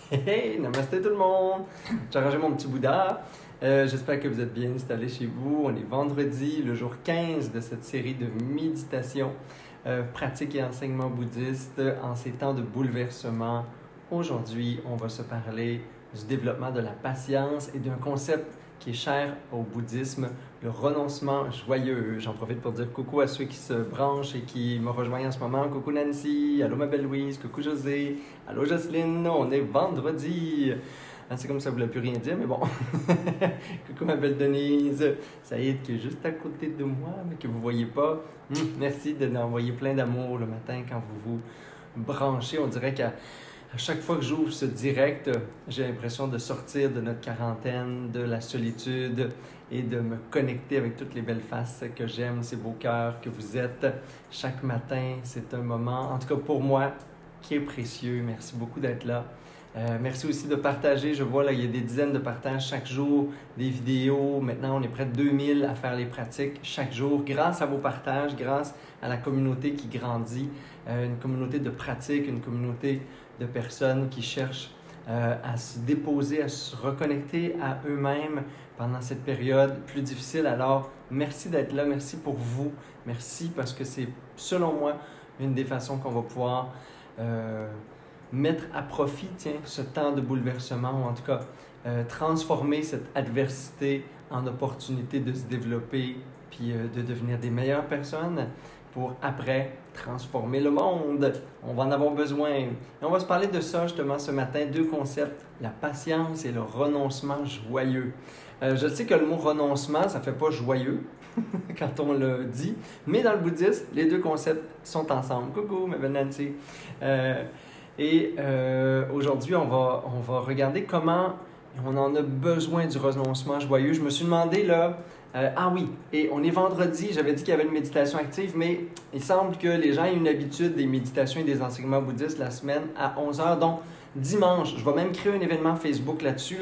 Hey, namasté tout le monde! J'ai arrangé mon petit Bouddha. J'espère que vous êtes bien installés chez vous. On est vendredi, le jour 15 de cette série de méditation, pratique et enseignement bouddhiste en ces temps de bouleversement. Aujourd'hui, on va se parler du développement de la patience et d'un concept qui est cher au bouddhisme, le renoncement joyeux. J'en profite pour dire coucou à ceux qui se branchent et qui me rejoignent en ce moment. Coucou Nancy, allô ma belle Louise, coucou José, allô Jocelyne, on est vendredi. C'est comme ça, vous ne voulez plus rien dire, mais bon. Coucou ma belle Denise, Saïd qui est juste à côté de moi, mais que vous ne voyez pas. Merci de nous envoyer plein d'amour le matin quand vous vous branchez. On dirait qu'à chaque fois que j'ouvre ce direct, j'ai l'impression de sortir de notre quarantaine, de la solitude et de me connecter avec toutes les belles faces que j'aime, ces beaux cœurs que vous êtes. Chaque matin, c'est un moment, en tout cas pour moi, qui est précieux. Merci beaucoup d'être là. Merci aussi de partager. Je vois là, il y a des dizaines de partages chaque jour, des vidéos. Maintenant, on est près de 2000 à faire les pratiques chaque jour. Grâce à vos partages, grâce à la communauté qui grandit, une communauté de pratiques, une communauté de personnes qui cherchent à se déposer, à se reconnecter à eux-mêmes pendant cette période plus difficile. Alors, merci d'être là. Merci pour vous. Merci parce que c'est, selon moi, une des façons qu'on va pouvoir mettre à profit ce temps de bouleversement, ou en tout cas transformer cette adversité en opportunité de se développer puis de devenir des meilleures personnes pour après transformer le monde. On va en avoir besoin. Et on va se parler de ça justement ce matin, deux concepts, la patience et le renoncement joyeux. Je sais que le mot renoncement, ça ne fait pas joyeux quand on le dit, mais dans le bouddhisme, les deux concepts sont ensemble. Coucou, ma belle Nancy. Aujourd'hui, on va regarder comment on en a besoin du renoncement joyeux. Je me suis demandé là, ah oui, et on est vendredi, j'avais dit qu'il y avait une méditation active, mais il semble que les gens aient une habitude des méditations et des enseignements bouddhistes la semaine à 11h, donc dimanche, je vais même créer un événement Facebook là-dessus,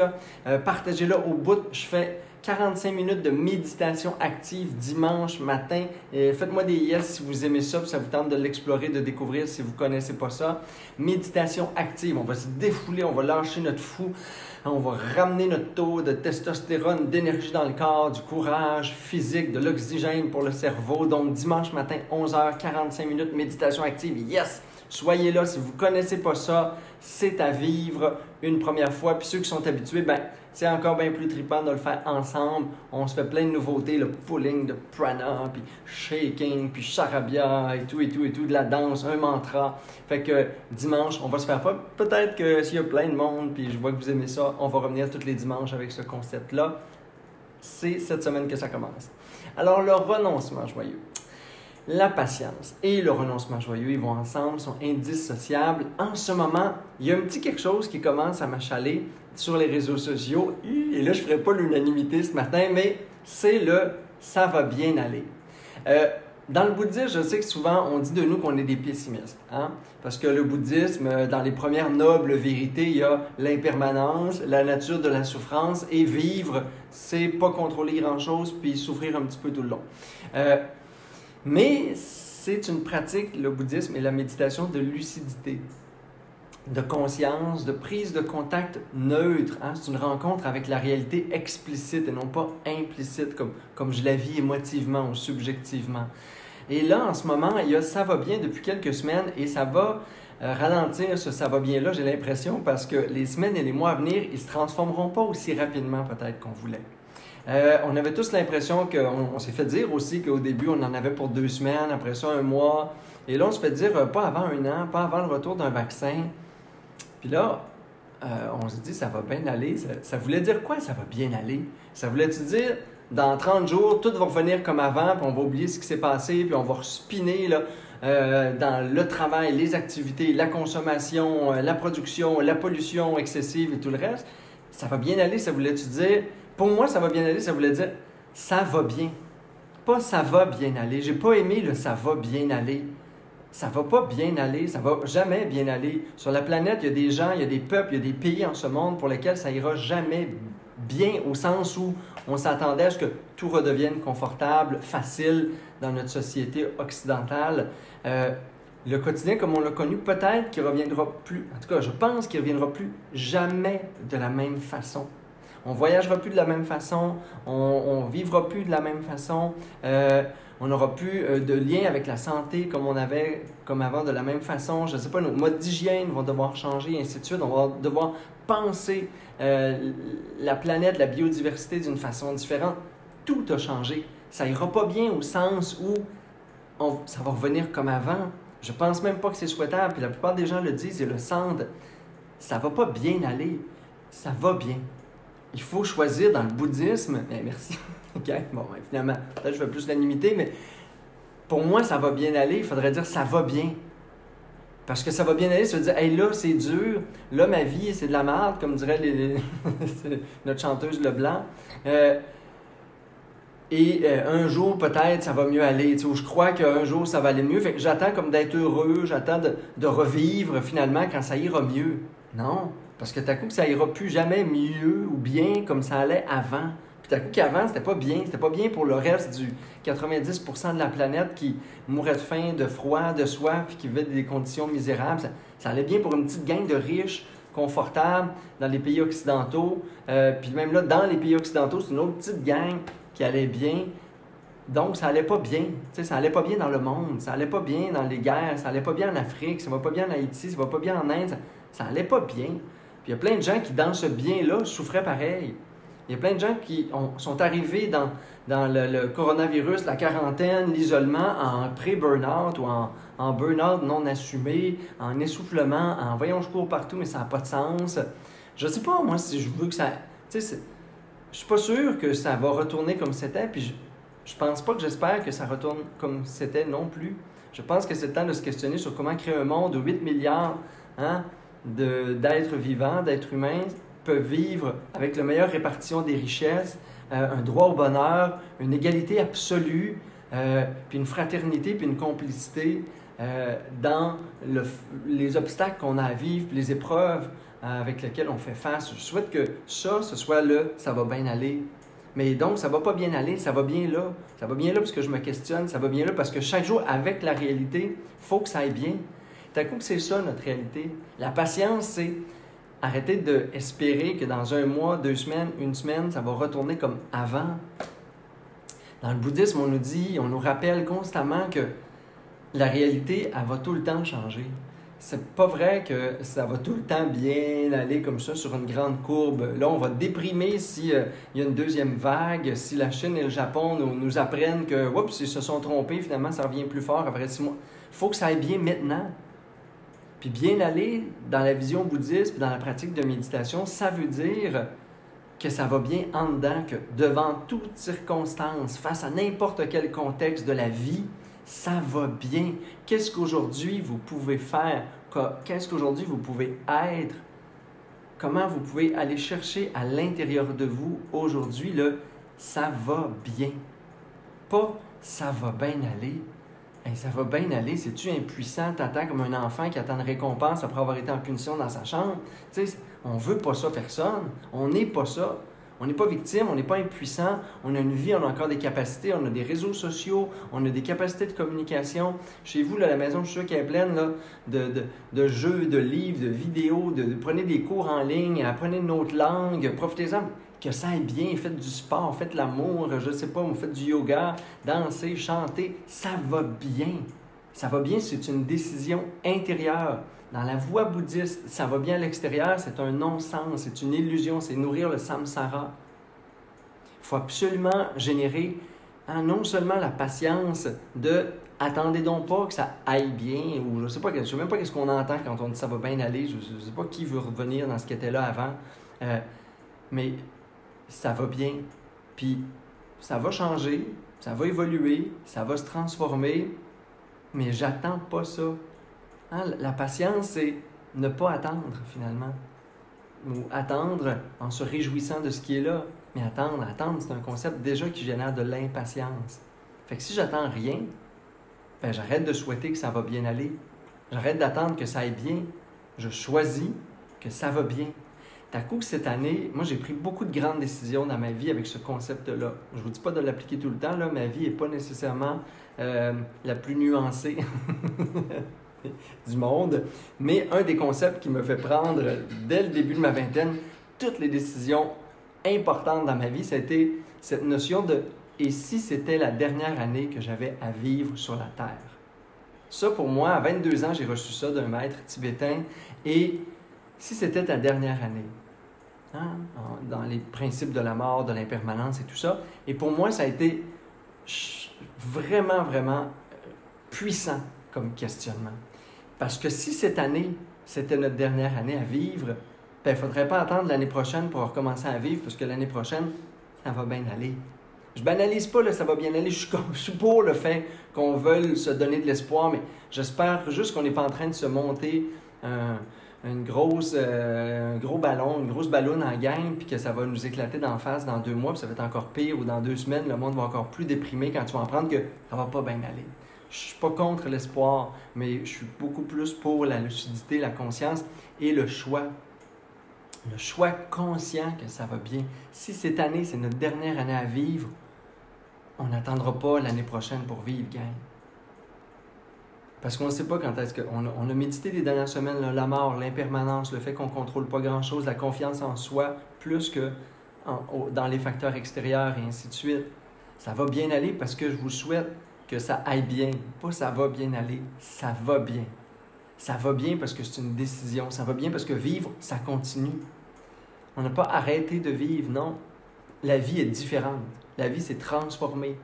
partagez-le au bout, je fais 45 minutes de méditation active dimanche matin. Faites-moi des yes si vous aimez ça, puis ça vous tente de l'explorer, de découvrir si vous ne connaissez pas ça. Méditation active, on va se défouler, on va lâcher notre fou, on va ramener notre taux de testostérone, d'énergie dans le corps, du courage physique, de l'oxygène pour le cerveau. Donc dimanche matin, 11h, 45 minutes, méditation active, yes! Soyez là, si vous ne connaissez pas ça, c'est à vivre une première fois. Puis ceux qui sont habitués, ben c'est encore bien plus trippant de le faire ensemble. On se fait plein de nouveautés, le pulling de prana, puis shaking, puis charabia et tout, de la danse, un mantra. Fait que dimanche, on va se faire pas. Peut-être que s'il y a plein de monde, puis je vois que vous aimez ça, on va revenir tous les dimanches avec ce concept-là. C'est cette semaine que ça commence. Alors, le renoncement joyeux. La patience et le renoncement joyeux, ils vont ensemble, sont indissociables. En ce moment, il y a un petit quelque chose qui commence à m'achaler sur les réseaux sociaux. Et là, je ne ferai pas l'unanimité ce matin, mais c'est le « ça va bien aller ». Dans le bouddhisme, je sais que souvent, on dit de nous qu'on est des pessimistes. Hein? Parce que le bouddhisme, dans les premières nobles vérités, il y a l'impermanence, la nature de la souffrance et vivre, c'est pas contrôler grand-chose puis souffrir un petit peu tout le long. Mais c'est une pratique, le bouddhisme et la méditation, de lucidité, de conscience, de prise de contact neutre. Hein? C'est une rencontre avec la réalité explicite et non pas implicite, comme je la vis émotivement ou subjectivement. Et là, en ce moment, il y a ça va bien depuis quelques semaines et ça va ralentir ce ça va bien-là, j'ai l'impression, parce que les semaines et les mois à venir, ils ne se transformeront pas aussi rapidement peut-être qu'on voulait. On avait tous l'impression on s'est fait dire aussi qu'au début, on en avait pour 2 semaines, après ça, 1 mois. Et là, on se fait dire pas avant 1 an, pas avant le retour d'un vaccin. Puis là, on se dit, ça va bien aller. Ça voulait dire quoi, ça va bien aller? Ça voulait-tu dire, dans 30 jours, tout va revenir comme avant, puis on va oublier ce qui s'est passé, puis on va spinner là, dans le travail, les activités, la consommation, la production, la pollution excessive et tout le reste. Ça va bien aller, ça voulait-tu dire... Pour moi, ça va bien aller, ça voulait dire ça va bien. Pas ça va bien aller. J'ai pas aimé le ça va bien aller. Ça va pas bien aller, ça va jamais bien aller. Sur la planète, il y a des gens, il y a des peuples, il y a des pays en ce monde pour lesquels ça ira jamais bien, au sens où on s'attendait à ce que tout redevienne confortable, facile dans notre société occidentale. le quotidien comme on l'a connu, peut-être qu'il reviendra plus, en tout cas, je pense qu'il reviendra plus jamais de la même façon. On voyagera plus de la même façon, on vivra plus de la même façon, on n'aura plus de lien avec la santé comme on avait comme avant de la même façon. Je ne sais pas, nos modes d'hygiène vont devoir changer, et ainsi de suite. On va devoir penser la planète, la biodiversité d'une façon différente. Tout a changé. Ça ira pas bien au sens où ça va revenir comme avant. Je pense même pas que c'est souhaitable, puis la plupart des gens le disent et le sentent. Ça va pas bien aller. Ça va bien. Il faut choisir dans le bouddhisme. Merci. OK, bon, finalement, peut-être que je vais plus l'animité, mais pour moi, ça va bien aller. Il faudrait dire ça va bien. Parce que ça va bien aller, ça veut dire, hey, là, c'est dur. Là, ma vie, c'est de la merde, comme dirait notre chanteuse Leblanc. Un jour, peut-être, ça va mieux aller. Je crois qu'un jour, ça va aller mieux. Fait que j'attends comme d'être heureux, j'attends de revivre finalement quand ça ira mieux. Non, parce que tout coup, ça ira plus jamais mieux ou bien comme ça allait avant. Puis tout coup, qu'avant, c'était pas bien. C'était pas bien pour le reste du 90% de la planète qui mourait de faim, de froid, de soif, puis qui vivait des conditions misérables. Ça allait bien pour une petite gang de riches, confortables, dans les pays occidentaux. Puis même là, dans les pays occidentaux, c'est une autre petite gang qui allait bien. Donc, ça allait pas bien. Ça allait pas bien dans le monde. Ça allait pas bien dans les guerres. Ça allait pas bien en Afrique. Ça va pas bien en Haïti. Ça va pas bien en Inde. Ça allait pas bien. Puis il y a plein de gens qui, dans ce bien-là, souffraient pareil. Il y a plein de gens qui sont arrivés dans le coronavirus, la quarantaine, l'isolement, en pré-burnout ou en burn-out non assumé, en essoufflement, en voyons, je cours partout, mais ça n'a pas de sens. Je sais pas, moi, si je veux que ça... Je suis pas sûr que ça va retourner comme c'était, puis je pense pas que j'espère que ça retourne comme c'était non plus. Je pense que c'est le temps de se questionner sur comment créer un monde où 8 milliards d'êtres vivants, d'êtres humains, peuvent vivre avec la meilleure répartition des richesses, un droit au bonheur, une égalité absolue, puis une fraternité, puis une complicité dans les obstacles qu'on a à vivre, puis les épreuves avec lesquelles on fait face. Je souhaite que ce soit là, ça va bien aller. Mais donc, ça va pas bien aller, ça va bien là. Ça va bien là parce que je me questionne, ça va bien là parce que chaque jour, avec la réalité, il faut que ça aille bien. Tout à coup, c'est ça notre réalité. La patience, c'est arrêter d'espérer que dans un mois, 2 semaines, 1 semaine, ça va retourner comme avant. Dans le bouddhisme, on nous rappelle constamment que la réalité, elle va tout le temps changer. C'est pas vrai que ça va tout le temps bien aller comme ça sur une grande courbe. Là, on va déprimer s'il y a une deuxième vague, si la Chine et le Japon nous apprennent que, oups, ils se sont trompés, finalement, ça revient plus fort après 6 mois. Il faut que ça aille bien maintenant. Puis bien aller dans la vision bouddhiste, dans la pratique de méditation, ça veut dire que ça va bien en dedans, que devant toute circonstance, face à n'importe quel contexte de la vie, ça va bien. Qu'est-ce qu'aujourd'hui vous pouvez faire? Qu'est-ce qu'aujourd'hui vous pouvez être? Comment vous pouvez aller chercher à l'intérieur de vous aujourd'hui le « ça va bien ». Pas « ça va bien aller ». Hey, ça va bien aller, c'est-tu impuissant, t'attends comme un enfant qui attend une récompense après avoir été en punition dans sa chambre? Tu sais, on veut pas ça, personne. On n'est pas ça. On n'est pas victime, on n'est pas impuissant, on a une vie, on a encore des capacités, on a des réseaux sociaux, on a des capacités de communication. Chez vous, là, la maison, je suis sûr qu'elle est pleine là, de jeux, de livres, de vidéos, prenez des cours en ligne, apprenez une autre langue, profitez-en, que ça aille bien, faites du sport, faites l'amour, je ne sais pas, vous faites du yoga, dansez, chantez, ça va bien. Ça va bien, c'est une décision intérieure. Dans la voie bouddhiste, ça va bien à l'extérieur, c'est un non-sens, c'est une illusion, c'est nourrir le samsara. Il faut absolument générer non seulement la patience de « attendez donc pas que ça aille bien » ou je ne sais même pas ce qu'on entend quand on dit « ça va bien aller », je ne sais pas qui veut revenir dans ce qui était là avant, mais ça va bien, puis ça va changer, ça va évoluer, ça va se transformer, mais j'attends pas ça. La patience, c'est ne pas attendre, finalement. Ou attendre en se réjouissant de ce qui est là. Mais attendre, c'est un concept déjà qui génère de l'impatience. Fait que si j'attends rien, ben j'arrête de souhaiter que ça va bien aller. J'arrête d'attendre que ça aille bien. Je choisis que ça va bien. T'as coup que cette année, moi j'ai pris beaucoup de grandes décisions dans ma vie avec ce concept-là. Je vous dis pas de l'appliquer tout le temps, là. Ma vie n'est pas nécessairement la plus nuancée. du monde. Mais un des concepts qui me fait prendre, dès le début de ma vingtaine, toutes les décisions importantes dans ma vie, ça a été cette notion de « et si c'était la dernière année que j'avais à vivre sur la Terre? » Ça, pour moi, à 22 ans, j'ai reçu ça d'un maître tibétain. Et si c'était ta dernière année, hein, dans les principes de la mort, de l'impermanence et tout ça, et pour moi, ça a été vraiment, vraiment puissant comme questionnement. Parce que si cette année, c'était notre dernière année à vivre, il ne faudrait pas attendre l'année prochaine pour recommencer à vivre, parce que l'année prochaine, ça va bien aller. Je banalise pas, là, ça va bien aller. Je suis pour le fait qu'on veuille se donner de l'espoir, mais j'espère juste qu'on n'est pas en train de se monter un gros ballon, une grosse balloune en gang, puis que ça va nous éclater d'en face dans 2 mois, puis ça va être encore pire, ou dans 2 semaines, le monde va encore plus déprimé quand tu vas apprendre que ça va pas bien aller. Je suis pas contre l'espoir, mais je suis beaucoup plus pour la lucidité, la conscience et le choix. Le choix conscient que ça va bien. Si cette année, c'est notre dernière année à vivre, on n'attendra pas l'année prochaine pour vivre, gang. Parce qu'on ne sait pas quand est-ce qu'on a médité les dernières semaines, là, la mort, l'impermanence, le fait qu'on ne contrôle pas grand-chose, la confiance en soi, plus que dans les facteurs extérieurs et ainsi de suite. Ça va bien aller parce que je vous souhaite que ça aille bien. Pas ça va bien aller, ça va bien. Ça va bien parce que c'est une décision. Ça va bien parce que vivre, ça continue. On n'a pas arrêté de vivre, non. La vie est différente. La vie s'est transformée.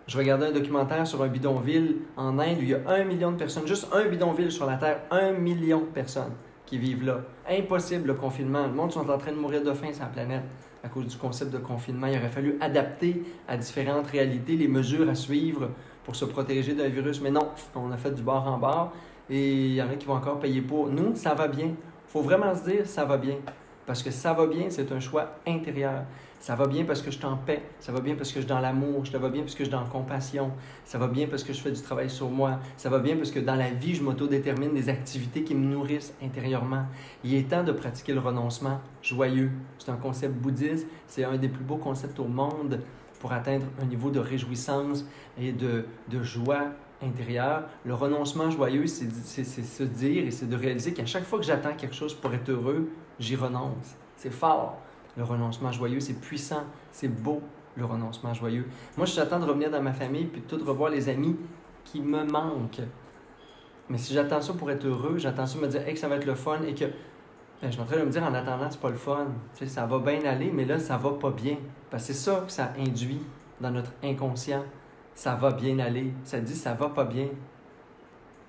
Je regardais un documentaire sur un bidonville en Inde où il y a 1 million de personnes, juste un bidonville sur la Terre, 1 million de personnes qui vivent là. Impossible le confinement. Le monde sont en train de mourir de faim sur la planète à cause du concept de confinement. Il aurait fallu adapter à différentes réalités les mesures à suivre pour se protéger d'un virus. Mais non, on a fait du bord en bord et il y en a qui vont encore payer pour. Nous, ça va bien. Il faut vraiment se dire, ça va bien. Parce que ça va bien, c'est un choix intérieur. Ça va bien parce que je suis en paix. Ça va bien parce que je suis dans l'amour. Ça va bien parce que je suis dans la compassion. Ça va bien parce que je fais du travail sur moi. Ça va bien parce que dans la vie, je m'auto-détermine des activités qui me nourrissent intérieurement. Il est temps de pratiquer le renoncement joyeux. C'est un concept bouddhiste. C'est un des plus beaux concepts au monde pour atteindre un niveau de réjouissance et de joie intérieure. Le renoncement joyeux, c'est se dire et c'est de réaliser qu'à chaque fois que j'attends quelque chose pour être heureux, j'y renonce. C'est fort. Le renoncement joyeux, c'est puissant, c'est beau, le renoncement joyeux. Moi, j'attends de revenir dans ma famille puis de tout revoir les amis qui me manquent. Mais si j'attends ça pour être heureux, j'attends ça pour me dire hey, que ça va être le fun et que je suis en train de me dire en attendant, c'est pas le fun. Tu sais, ça va bien aller, mais là, ça va pas bien. Parce que c'est ça que ça induit dans notre inconscient. Ça va bien aller. Ça dit ça va pas bien.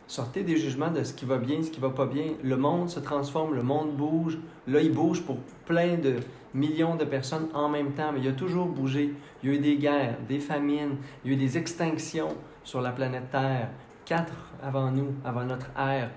Sortez des jugements de ce qui va bien, ce qui va pas bien. Le monde se transforme, le monde bouge. Là, il bouge pour plein de millions de personnes en même temps, mais il a toujours bougé. Il y a eu des guerres, des famines, il y a eu des extinctions sur la planète Terre. 4 avant nous, avant notre ère.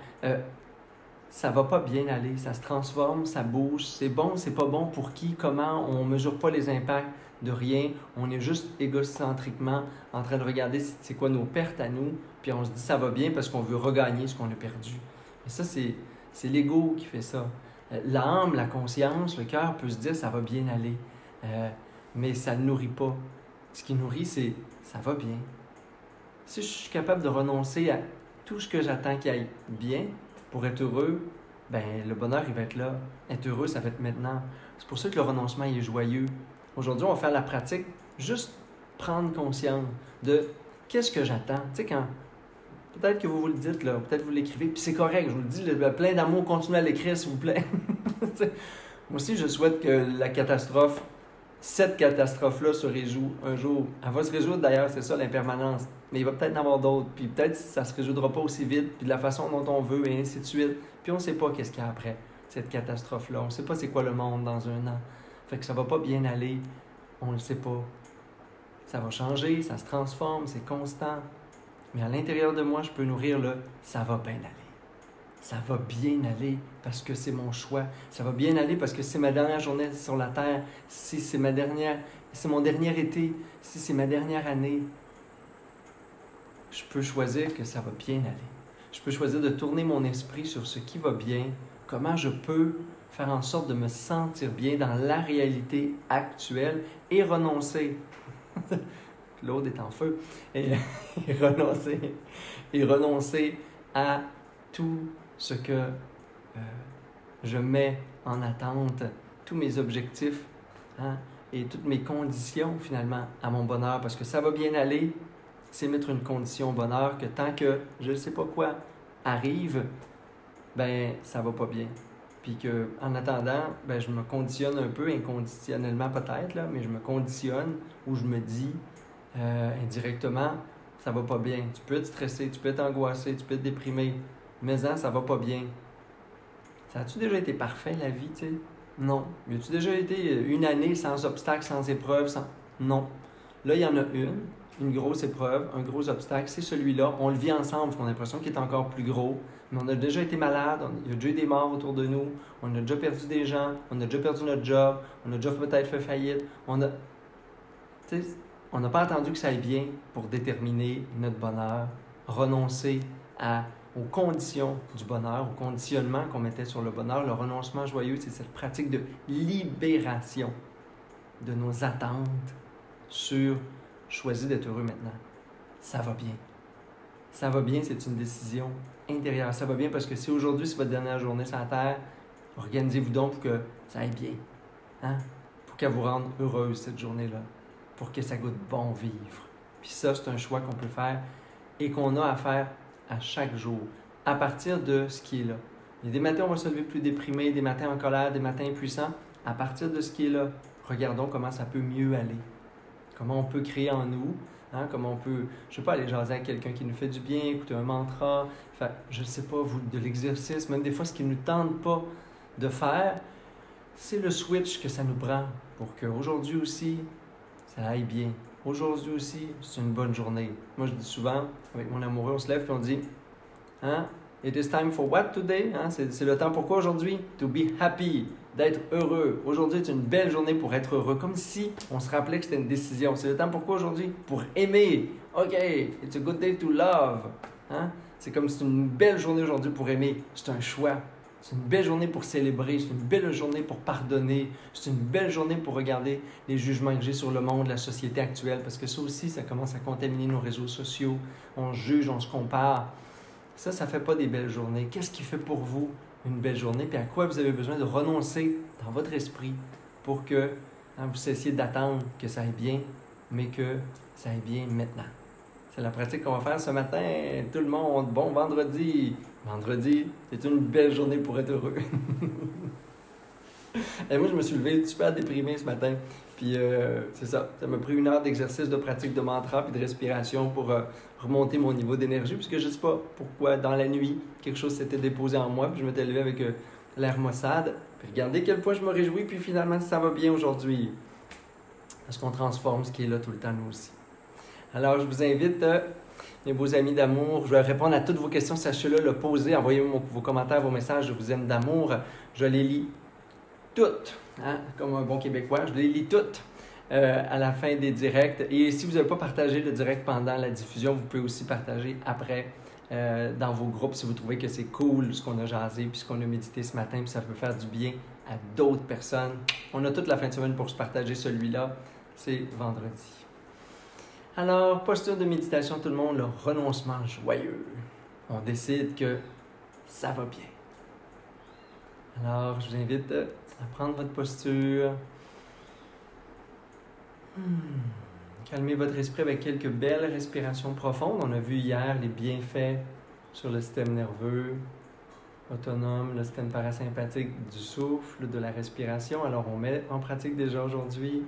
Ça va pas bien aller, ça se transforme, ça bouge. C'est bon, c'est pas bon pour qui, comment, on mesure pas les impacts de rien. On est juste égocentriquement en train de regarder c'est quoi nos pertes à nous, puis on se dit ça va bien parce qu'on veut regagner ce qu'on a perdu. Mais ça, c'est l'ego qui fait ça. L'âme, la conscience, le cœur peut se dire ça va bien aller, mais ça ne nourrit pas. Ce qui nourrit, c'est ça va bien. Si je suis capable de renoncer à tout ce que j'attends qu'il aille bien pour être heureux, ben le bonheur, il va être là. Être heureux, ça va être maintenant. C'est pour ça que le renoncement, il est joyeux. Aujourd'hui, on va faire la pratique, juste prendre conscience de qu'est-ce que j'attends. Tu sais, quand peut-être que vous le dites, là, peut-être que vous l'écrivez, puis c'est correct, je vous le dis, plein d'amour, continuez à l'écrire, s'il vous plaît. Moi aussi, je souhaite que cette catastrophe-là se résout un jour. Elle va se résoudre d'ailleurs, c'est ça l'impermanence. Mais il va peut-être en avoir d'autres, puis peut-être ça ne se résoudra pas aussi vite, puis de la façon dont on veut, et ainsi de suite. Puis on ne sait pas qu'est-ce qu'il y a après cette catastrophe-là. On ne sait pas c'est quoi le monde dans 1 an. Fait que ça va pas bien aller, on ne le sait pas. Ça va changer, ça se transforme, c'est constant. Mais à l'intérieur de moi, je peux nourrir le « ça va bien aller ». Ça va bien aller parce que c'est mon choix. Ça va bien aller parce que c'est ma dernière journée sur la Terre. Si c'est mon dernier été, si c'est ma dernière année, je peux choisir que ça va bien aller. Je peux choisir de tourner mon esprit sur ce qui va bien, comment je peux faire en sorte de me sentir bien dans la réalité actuelle et renoncer. L'autre est en feu. Et renoncer à tout ce que je mets en attente, tous mes objectifs, hein, et toutes mes conditions finalement à mon bonheur, parce que ça va bien aller, c'est mettre une condition au bonheur que tant que je ne sais pas quoi arrive, ben ça va pas bien. Puis que en attendant, ben je me conditionne un peu, inconditionnellement peut-être, là, mais je me conditionne ou je me dis indirectement, ça va pas bien. Tu peux être stressé, tu peux être angoissé, tu peux être déprimé, mais ça va pas bien. Ça a-tu déjà été parfait, la vie, tu sais? Non. Y a-tu déjà été une année sans obstacle, sans épreuve? Non. Là, il y en a une grosse épreuve, un gros obstacle, c'est celui-là. On le vit ensemble, parce qu'on a l'impression qu'il est encore plus gros. Mais on a déjà été malade, il y a déjà eu des morts autour de nous, on a déjà perdu des gens, on a déjà perdu notre job, on a déjà peut-être fait faillite. On n'a pas attendu que ça aille bien pour déterminer notre bonheur, renoncer aux conditions du bonheur, au conditionnement qu'on mettait sur le bonheur. Le renoncement joyeux, c'est cette pratique de libération de nos attentes sur choisir d'être heureux maintenant. Ça va bien. Ça va bien, c'est une décision intérieure. Ça va bien parce que si aujourd'hui c'est votre dernière journée sur la Terre, organisez-vous donc pour que ça aille bien. Hein? Pour qu'elle vous rende heureuse cette journée-là. Pour que ça goûte bon vivre. Puis ça, c'est un choix qu'on peut faire et qu'on a à faire à chaque jour, à partir de ce qui est là. Il y a des matins, on va se lever plus déprimé, des matins en colère, des matins impuissants. À partir de ce qui est là, regardons comment ça peut mieux aller. Comment on peut créer en nous, hein, comment on peut, je sais pas, aller jaser avec quelqu'un qui nous fait du bien, écouter un mantra, faire, je sais pas, de l'exercice, même des fois ce qui ne nous tente pas de faire, c'est le switch que ça nous prend pour qu'aujourd'hui aussi, ça aille bien. Aujourd'hui aussi, c'est une bonne journée. Moi, je dis souvent, avec mon amoureux, on se lève et on dit, hein, it is time for what today? Hein? C'est le temps pour quoi aujourd'hui? To be happy, d'être heureux. Aujourd'hui est une belle journée pour être heureux, comme si on se rappelait que c'était une décision. C'est le temps pour quoi aujourd'hui? Pour aimer. OK, it's a good day to love. Hein? C'est comme si c'est une belle journée aujourd'hui pour aimer. C'est un choix. C'est une belle journée pour célébrer, c'est une belle journée pour pardonner, c'est une belle journée pour regarder les jugements que j'ai sur le monde, la société actuelle, parce que ça aussi, ça commence à contaminer nos réseaux sociaux. On juge, on se compare. Ça fait pas des belles journées. Qu'est-ce qui fait pour vous une belle journée? Puis à quoi vous avez besoin de renoncer dans votre esprit pour que vous cessiez d'attendre que ça aille bien, mais que ça aille bien maintenant. C'est la pratique qu'on va faire ce matin. Tout le monde, bon vendredi. Vendredi, c'est une belle journée pour être heureux. Et moi, je me suis levé super déprimé ce matin. Puis c'est ça. Ça m'a pris 1 heure d'exercice, de pratique de mantra puis de respiration pour remonter mon niveau d'énergie. Puisque je ne sais pas pourquoi, dans la nuit, quelque chose s'était déposé en moi. Puis je m'étais levé avec l'air maussade. Puis regardez quel point je me réjouis. Puis finalement, ça va bien aujourd'hui. Parce qu'on transforme ce qui est là tout le temps, nous aussi. Alors, je vous invite, mes beaux amis d'amour, je vais répondre à toutes vos questions. Sachez-le, le poser, envoyez-moi vos commentaires, vos messages, je vous aime d'amour. Je les lis toutes, hein, comme un bon Québécois, je les lis toutes à la fin des directs. Et si vous n'avez pas partagé le direct pendant la diffusion, vous pouvez aussi partager après dans vos groupes si vous trouvez que c'est cool ce qu'on a jasé puis ce qu'on a médité ce matin, puis ça peut faire du bien à d'autres personnes. On a toute la fin de semaine pour se partager celui-là. C'est vendredi. Alors, posture de méditation, tout le monde, le renoncement joyeux. On décide que ça va bien. Alors, je vous invite à prendre votre posture. Calmez votre esprit avec quelques belles respirations profondes. On a vu hier les bienfaits sur le système nerveux autonome, le système parasympathique du souffle, de la respiration. Alors, on met en pratique déjà aujourd'hui.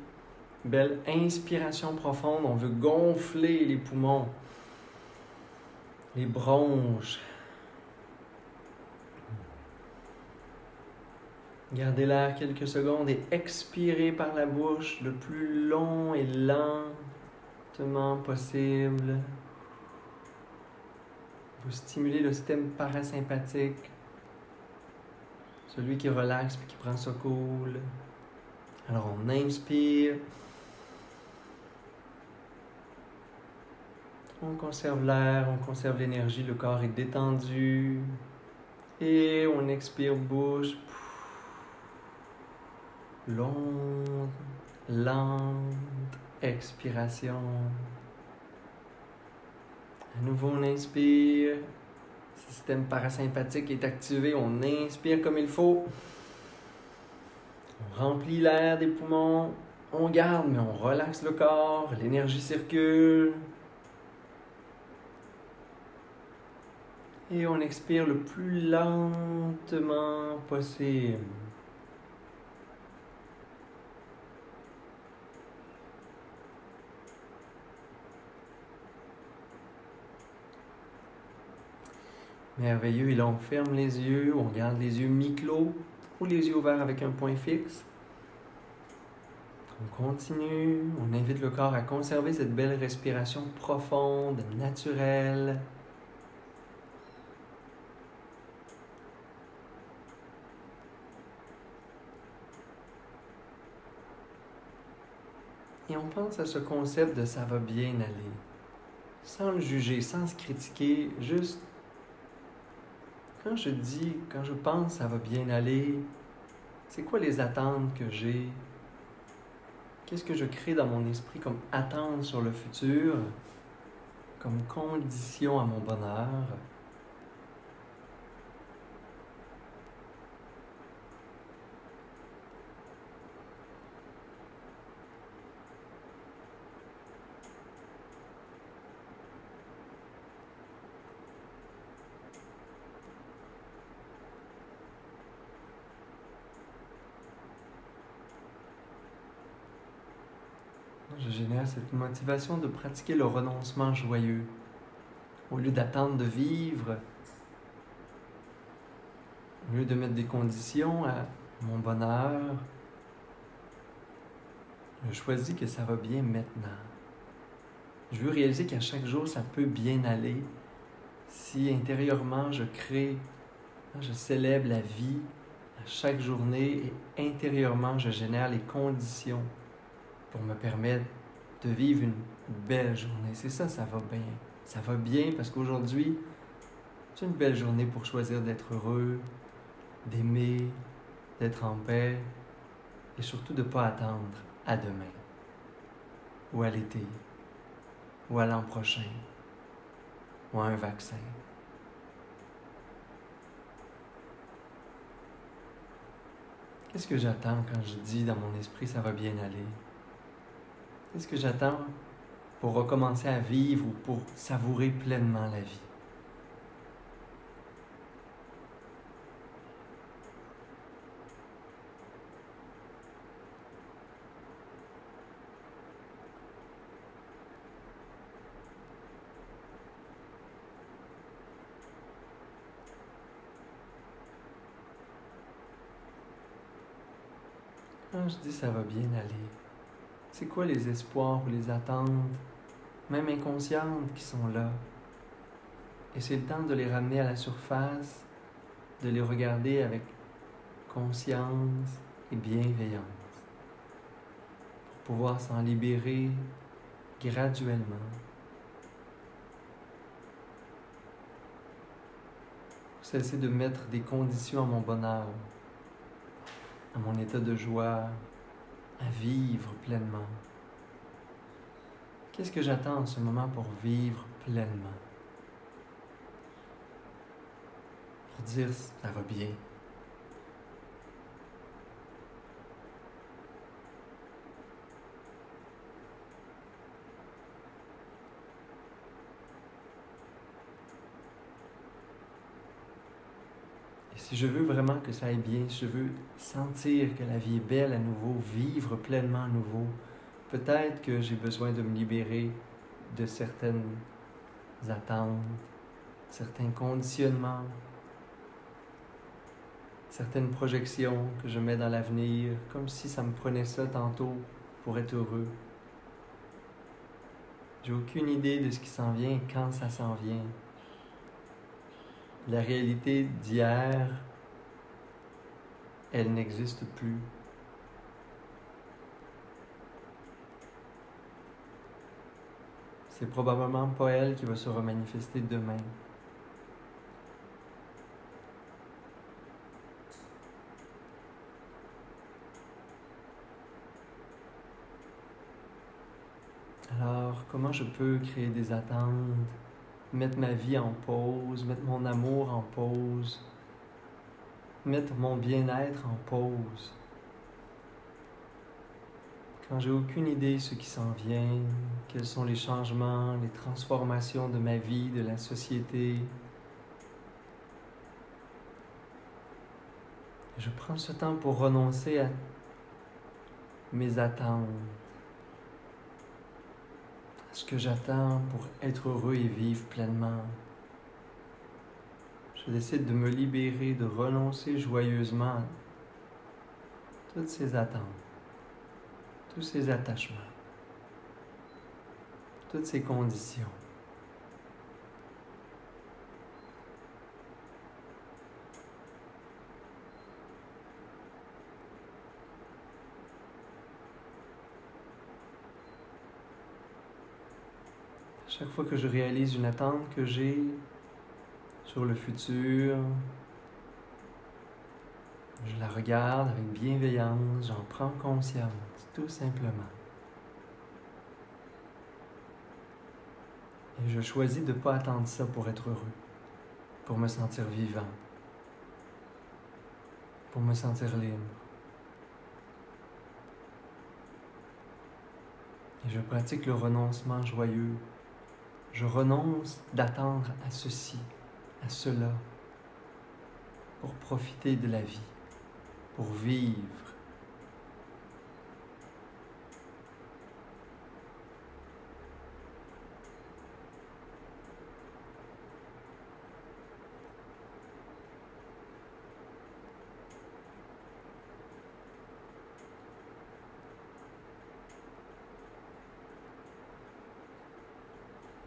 Belle inspiration profonde, on veut gonfler les poumons, les bronches. Gardez l'air quelques secondes et expirez par la bouche le plus long et lentement possible. Vous stimulez le système parasympathique, celui qui relaxe et qui prend ça cool. Alors on inspire. On conserve l'air, on conserve l'énergie, le corps est détendu. Et on expire bouche. Longue, lente expiration. À nouveau, on inspire. Le système parasympathique est activé. On inspire comme il faut. On remplit l'air des poumons. On garde, mais on relaxe le corps. L'énergie circule. Et on expire le plus lentement possible. Merveilleux. Et là, on ferme les yeux, on garde les yeux mi-clos ou les yeux ouverts avec un point fixe. On continue, on invite le corps à conserver cette belle respiration profonde, naturelle. Et on pense à ce concept de ça va bien aller. Sans le juger, sans se critiquer, juste quand je pense ça va bien aller, c'est quoi les attentes que j'ai? Qu'est-ce que je crée dans mon esprit comme attente sur le futur, comme condition à mon bonheur? Je génère cette motivation de pratiquer le renoncement joyeux. Au lieu d'attendre de vivre, au lieu de mettre des conditions à mon bonheur, je choisis que ça va bien maintenant. Je veux réaliser qu'à chaque jour, ça peut bien aller si intérieurement je crée, je célèbre la vie à chaque journée et intérieurement je génère les conditions pour me permettre de vivre une belle journée. C'est ça, ça va bien. Ça va bien parce qu'aujourd'hui, c'est une belle journée pour choisir d'être heureux, d'aimer, d'être en paix et surtout de ne pas attendre à demain ou à l'été ou à l'an prochain ou à un vaccin. Qu'est-ce que j'attends quand je dis dans mon esprit ça va bien aller? Qu'est-ce que j'attends pour recommencer à vivre ou pour savourer pleinement la vie? Quand je dis ça va bien aller, c'est quoi les espoirs ou les attentes, même inconscientes, qui sont là? Et c'est le temps de les ramener à la surface, de les regarder avec conscience et bienveillance, pour pouvoir s'en libérer graduellement. Pour cesser de mettre des conditions à mon bonheur, à mon état de joie, à vivre pleinement. Qu'est-ce que j'attends en ce moment pour vivre pleinement? Pour dire ça va bien. Et si je veux vraiment que ça aille bien, si je veux sentir que la vie est belle à nouveau, vivre pleinement à nouveau, peut-être que j'ai besoin de me libérer de certaines attentes, certains conditionnements, certaines projections que je mets dans l'avenir, comme si ça me prenait ça tantôt pour être heureux. J'ai aucune idée de ce qui s'en vient et quand ça s'en vient. La réalité d'hier, elle n'existe plus. C'est probablement pas elle qui va se remanifester demain. Alors, comment je peux créer des attentes mettre ma vie en pause, mettre mon amour en pause, mettre mon bien-être en pause. Quand j'ai aucune idée de ce qui s'en vient, quels sont les changements, les transformations de ma vie, de la société, je prends ce temps pour renoncer à mes attentes, à ce que j'attends pour être heureux et vivre pleinement. Je décide de me libérer, de renoncer joyeusement à toutes ces attentes, tous ces attachements, toutes ces conditions. Chaque fois que je réalise une attente que j'ai sur le futur, je la regarde avec bienveillance, j'en prends conscience, tout simplement. Et je choisis de ne pas attendre ça pour être heureux, pour me sentir vivant, pour me sentir libre. Et je pratique le renoncement joyeux. Je renonce d'attendre à ceci, à cela, pour profiter de la vie, pour vivre.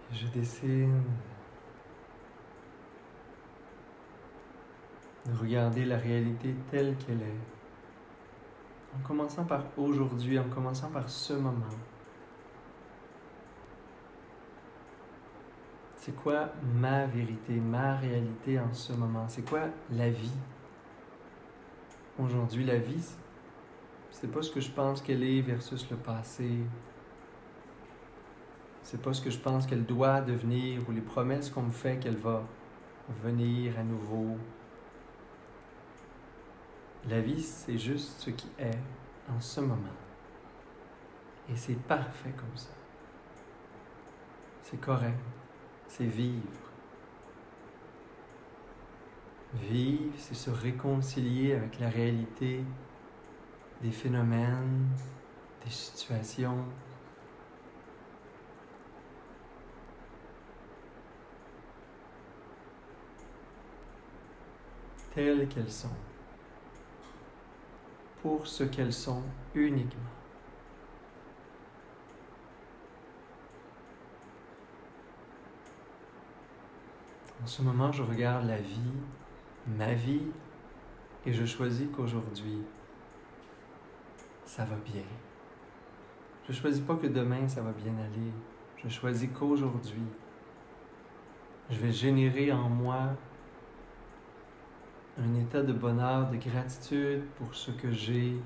Je décide de regarder la réalité telle qu'elle est, en commençant par aujourd'hui, en commençant par ce moment. C'est quoi ma vérité, ma réalité en ce moment? C'est quoi la vie? Aujourd'hui, la vie, c'est pas ce que je pense qu'elle est versus le passé. C'est pas ce que je pense qu'elle doit devenir ou les promesses qu'on me fait qu'elle va venir à nouveau. La vie, c'est juste ce qui est en ce moment. Et c'est parfait comme ça. C'est correct. C'est vivre. Vivre, c'est se réconcilier avec la réalité des phénomènes, des situations. Telles qu'elles sont. Pour ce qu'elles sont uniquement. En ce moment, je regarde la vie, ma vie, et je choisis qu'aujourd'hui, ça va bien. Je ne choisis pas que demain, ça va bien aller. Je choisis qu'aujourd'hui, je vais générer en moi un état de bonheur, de gratitude pour ce que j'ai,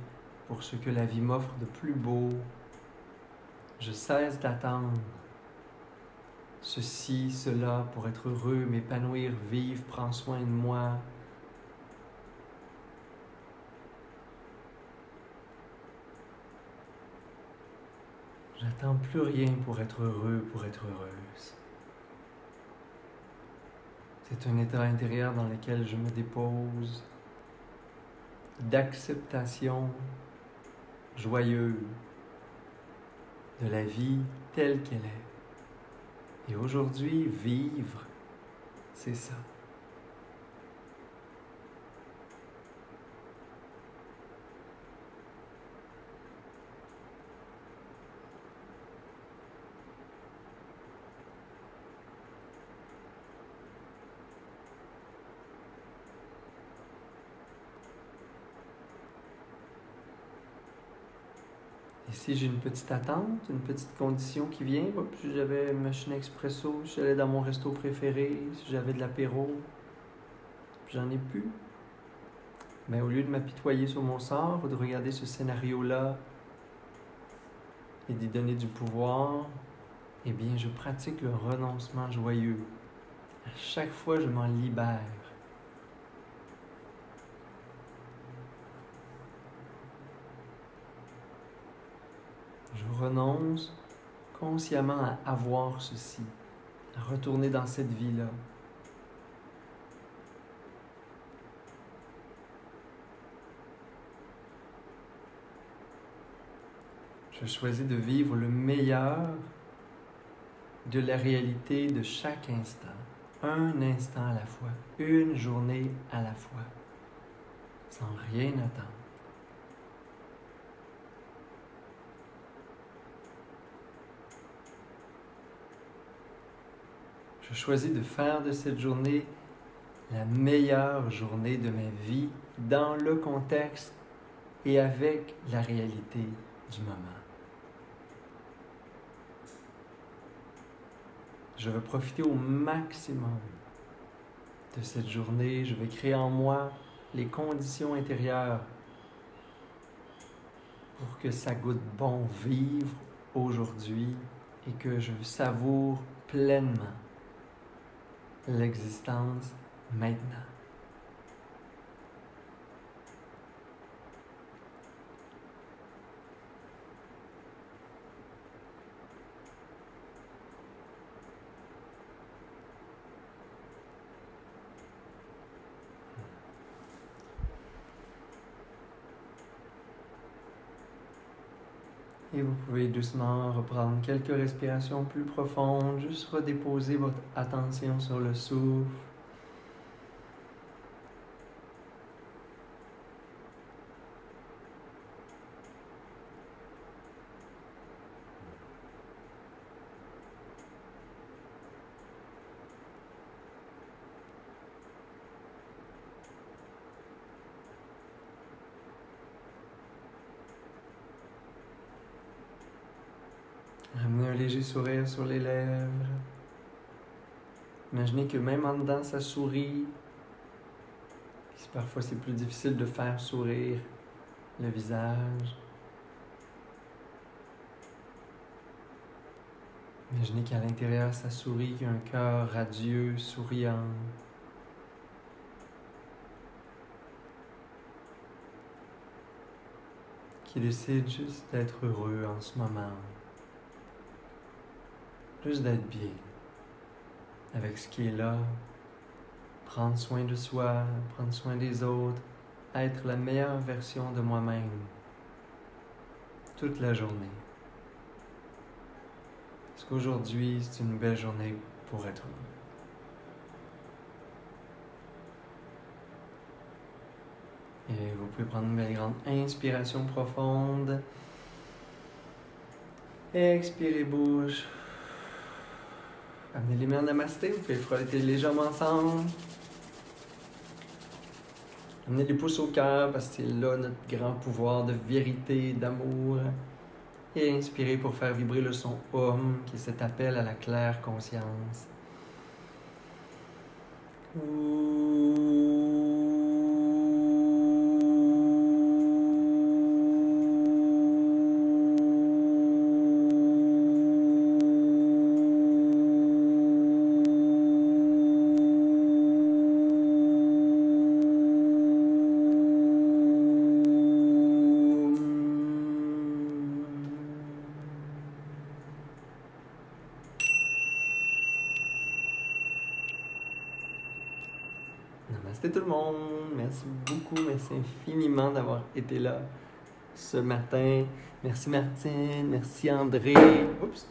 pour ce que la vie m'offre de plus beau. Je cesse d'attendre ceci, cela pour être heureux, m'épanouir, vivre, prendre soin de moi. J'attends plus rien pour être heureux, pour être heureuse. C'est un état intérieur dans lequel je me dépose, d'acceptation joyeuse de la vie telle qu'elle est. Et aujourd'hui, vivre, c'est ça. Et si j'ai une petite attente, une petite condition qui vient, si j'avais une machine expresso, si j'allais dans mon resto préféré, si j'avais de l'apéro, puis j'en ai plus. Mais au lieu de m'apitoyer sur mon sort ou de regarder ce scénario-là et d'y donner du pouvoir, eh bien, je pratique le renoncement joyeux. À chaque fois, je m'en libère. Je renonce consciemment à avoir ceci, à retourner dans cette vie-là. Je choisis de vivre le meilleur de la réalité de chaque instant. Un instant à la fois, une journée à la fois, sans rien attendre. Je choisis de faire de cette journée la meilleure journée de ma vie dans le contexte et avec la réalité du moment. Je veux profiter au maximum de cette journée. Je vais créer en moi les conditions intérieures pour que ça goûte bon vivre aujourd'hui et que je savoure pleinement l'existence maintenant. Et vous pouvez doucement reprendre quelques respirations plus profondes, juste redéposer votre attention sur le souffle. Ramenez un léger sourire sur les lèvres. Imaginez que même en dedans, ça sourit. Parfois, c'est plus difficile de faire sourire le visage. Imaginez qu'à l'intérieur, ça sourit, qu'il y a un cœur radieux, souriant. Qui décide juste d'être heureux en ce moment. Juste d'être bien avec ce qui est là, prendre soin de soi, prendre soin des autres, être la meilleure version de moi-même toute la journée. Parce qu'aujourd'hui, c'est une belle journée pour être heureux. Et vous pouvez prendre une belle grande inspiration profonde. Expirez bouche. Amenez les mains en namasté, vous pouvez frotter légèrement ensemble. Amenez les pouces au cœur parce que c'est là notre grand pouvoir de vérité, d'amour. Et inspirez pour faire vibrer le son Om, qui est cet appel à la claire conscience. Namasté tout le monde, merci beaucoup, merci infiniment d'avoir été là ce matin. Merci Martine, merci André. Oups!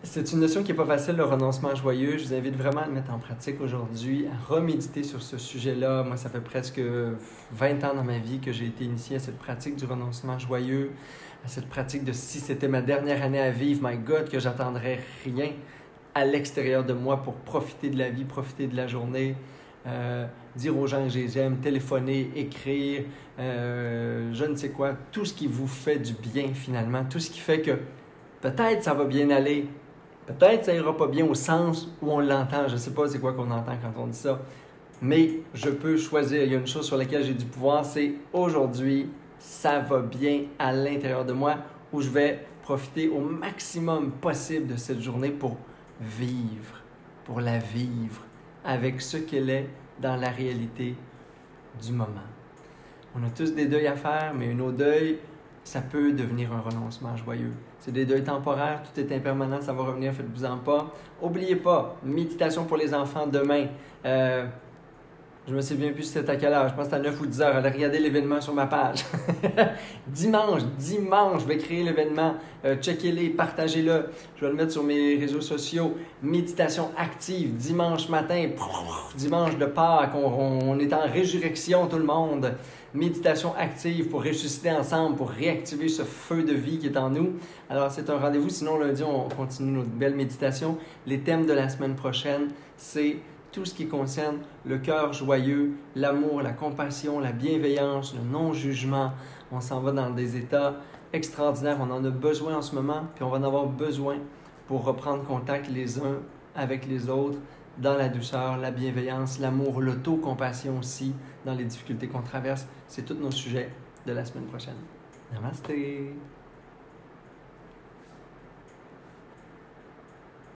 C'est une notion qui n'est pas facile, le renoncement joyeux. Je vous invite vraiment à le mettre en pratique aujourd'hui, à reméditer sur ce sujet-là. Moi, ça fait presque 20 ans dans ma vie que j'ai été initié à cette pratique du renoncement joyeux, à cette pratique de si c'était ma dernière année à vivre, my God, que j'attendrais rien à l'extérieur de moi pour profiter de la vie, profiter de la journée, dire aux gens que je les aime, téléphoner, écrire, je ne sais quoi, tout ce qui vous fait du bien finalement, tout ce qui fait que peut-être ça va bien aller, peut-être ça ira pas bien au sens où on l'entend, je ne sais pas c'est quoi qu'on entend quand on dit ça, mais je peux choisir, il y a une chose sur laquelle j'ai du pouvoir, c'est aujourd'hui, ça va bien à l'intérieur de moi, où je vais Profitez au maximum possible de cette journée pour vivre, pour la vivre avec ce qu'elle est dans la réalité du moment. On a tous des deuils à faire, mais nos deuils, ça peut devenir un renoncement joyeux. C'est des deuils temporaires, tout est impermanent, ça va revenir, faites-vous-en pas. N'oubliez pas, méditation pour les enfants demain. Je me souviens plus c'était à quelle heure, je pense que c'était à 9 ou 10 heures. Allez regarder l'événement sur ma page. dimanche, je vais créer l'événement. Checkez-les, partagez-le. Je vais le mettre sur mes réseaux sociaux. Méditation active, dimanche matin, dimanche de Pâques. On est en résurrection, tout le monde. Méditation active pour ressusciter ensemble, pour réactiver ce feu de vie qui est en nous. Alors, c'est un rendez-vous. Sinon, lundi, on continue notre belle méditation. Les thèmes de la semaine prochaine, c'est tout ce qui concerne le cœur joyeux, l'amour, la compassion, la bienveillance, le non-jugement. On s'en va dans des états extraordinaires. On en a besoin en ce moment, puis on va en avoir besoin pour reprendre contact les uns avec les autres dans la douceur, la bienveillance, l'amour, l'auto-compassion aussi, dans les difficultés qu'on traverse. C'est tous nos sujets de la semaine prochaine. Namasté!